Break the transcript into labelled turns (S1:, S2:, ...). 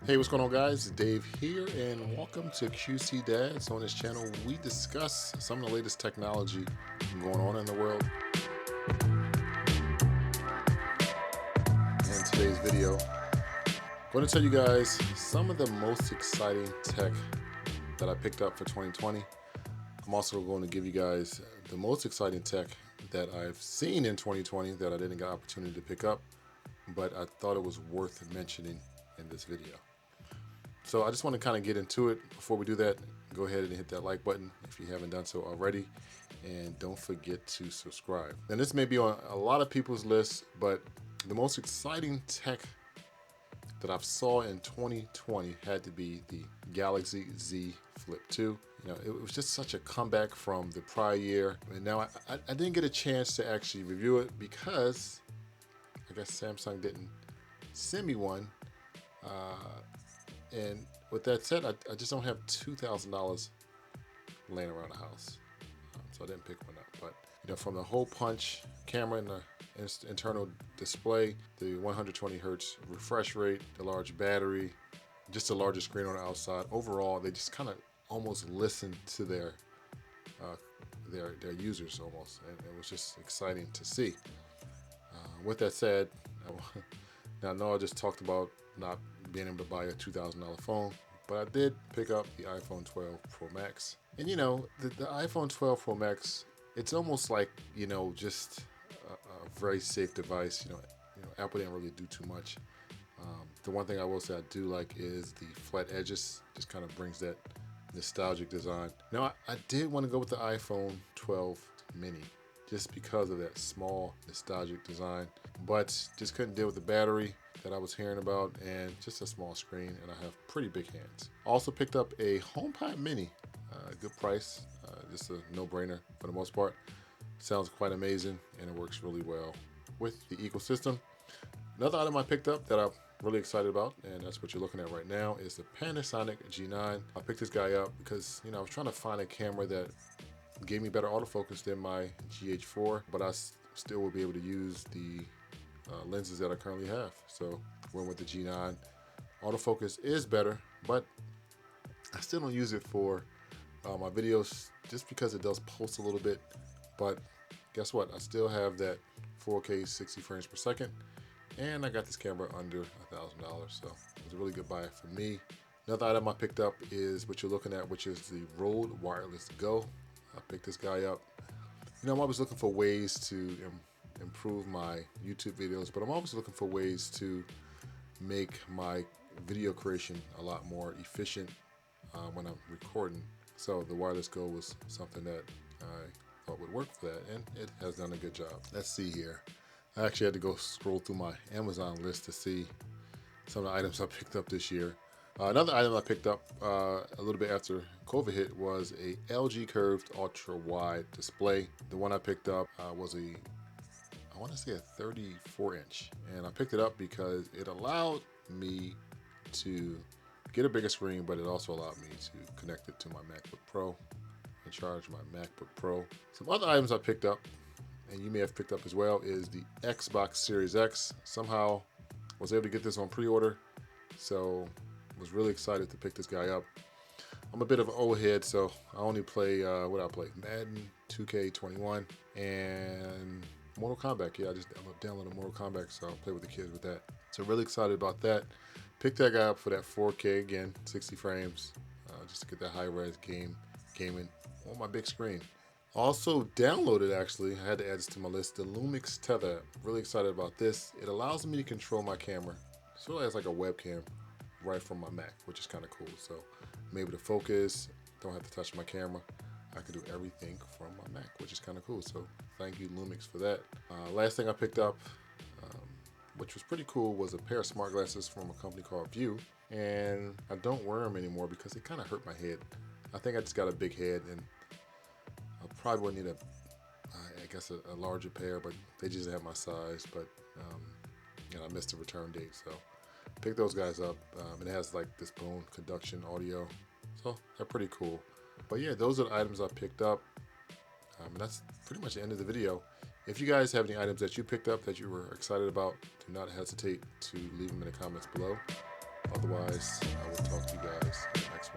S1: Hey, what's going on, guys? Dave here, and welcome to QC Dads. On this channel, we discuss some of the latest technology going on in the world. In today's video, I'm going to tell you guys some of the most exciting tech that I picked up for 2020. I'm also going to give you guys the most exciting tech that I've seen in 2020 that I didn't get an opportunity to pick up, but I thought it was worth mentioning in this video. So I just want to kind of get into it. Before we do that, go ahead and hit that like button if you haven't done so already. And don't forget to subscribe. And this may be on a lot of people's lists, but the most exciting tech that I've saw in 2020 had to be the Galaxy Z Flip 2. You know, it was just such a comeback from the prior year. And now I didn't get a chance to actually review it because I guess Samsung didn't send me one. And with that said, I just don't have $2,000 laying around the house, so I didn't pick one up. But you know, from the hole punch camera and the internal display, the 120 hertz refresh rate, the large battery, just the larger screen on the outside. Overall, they just kind of almost listen to their users almost, and it was just exciting to see. With that said, now I know I just talked about not being able to buy a $2,000 phone, but I did pick up the iPhone 12 Pro Max. And you know, the iPhone 12 Pro Max, it's almost like, you know, just a very safe device. You know, Apple didn't really do too much. The one thing I will say I do like is the flat edges. Just kind of brings that nostalgic design. Now, I did want to go with the iPhone 12 mini just because of that small nostalgic design, but just couldn't deal with the battery that I was hearing about and just a small screen, and I have pretty big hands. Also picked up a HomePod mini, good price, just a no-brainer for the most part. Sounds quite amazing, and it works really well with the ecosystem. Another item I picked up that I'm really excited about, and that's what you're looking at right now, is the Panasonic G9. I picked this guy up because, you know, I was trying to find a camera that gave me better autofocus than my GH4, but I still will be able to use the lenses that I currently have. So went with the G9. Autofocus is better, but I still don't use it for my videos just because it does post a little bit. But guess what? I still have that 4K 60 frames per second, and I got this camera under $1,000, so it was a really good buy for me. Another item I picked up is what you're looking at, which is the Rode Wireless Go. I picked this guy up. You know, I'm always looking for ways to improve my YouTube videos, but I'm always looking for ways to make my video creation a lot more efficient when I'm recording. So the Wireless Go was something that I thought would work for that, and it has done a good job. Let's see here. I actually had to go scroll through my Amazon list to see some of the items I picked up this year. Another item I picked up a little bit after COVID hit was a LG Curved Ultrawide display. The one I picked up was I want to say a 34-inch, and I picked it up because it allowed me to get a bigger screen, but it also allowed me to connect it to my MacBook Pro and charge my MacBook Pro. Some other items I picked up, and you may have picked up as well, is the Xbox Series X. Somehow was able to get this on pre-order, so was really excited to pick this guy up. I'm a bit of an old head, so I only play, what I play? Madden, 2K21, and Mortal Kombat. Yeah, I just downloaded Mortal Kombat, so I'll play with the kids with that. So really excited about that. Picked that guy up for that 4K, again, 60 frames, just to get that high-res gaming on my big screen. Also downloaded, actually, I had to add this to my list, the Lumix Tether App. Really excited about this. It allows me to control my camera. It's really like a webcam right from my Mac, which is kind of cool. So I'm able to focus, don't have to touch my camera. I can do everything from my Mac, which is kind of cool. So thank you, Lumix, for that. Last thing I picked up, which was pretty cool, was a pair of smart glasses from a company called Vue. And I don't wear them anymore because they kind of hurt my head. I think I just got a big head, and I probably would need a larger pair, but they just have my size. But and I missed the return date, so pick those guys up. It has like this bone conduction audio, so they're pretty cool. But yeah, those are the items I picked up, and that's pretty much the end of the video. If you guys have any items that you picked up that you were excited about, do not hesitate to leave them in the comments below. Otherwise, I will talk to you guys next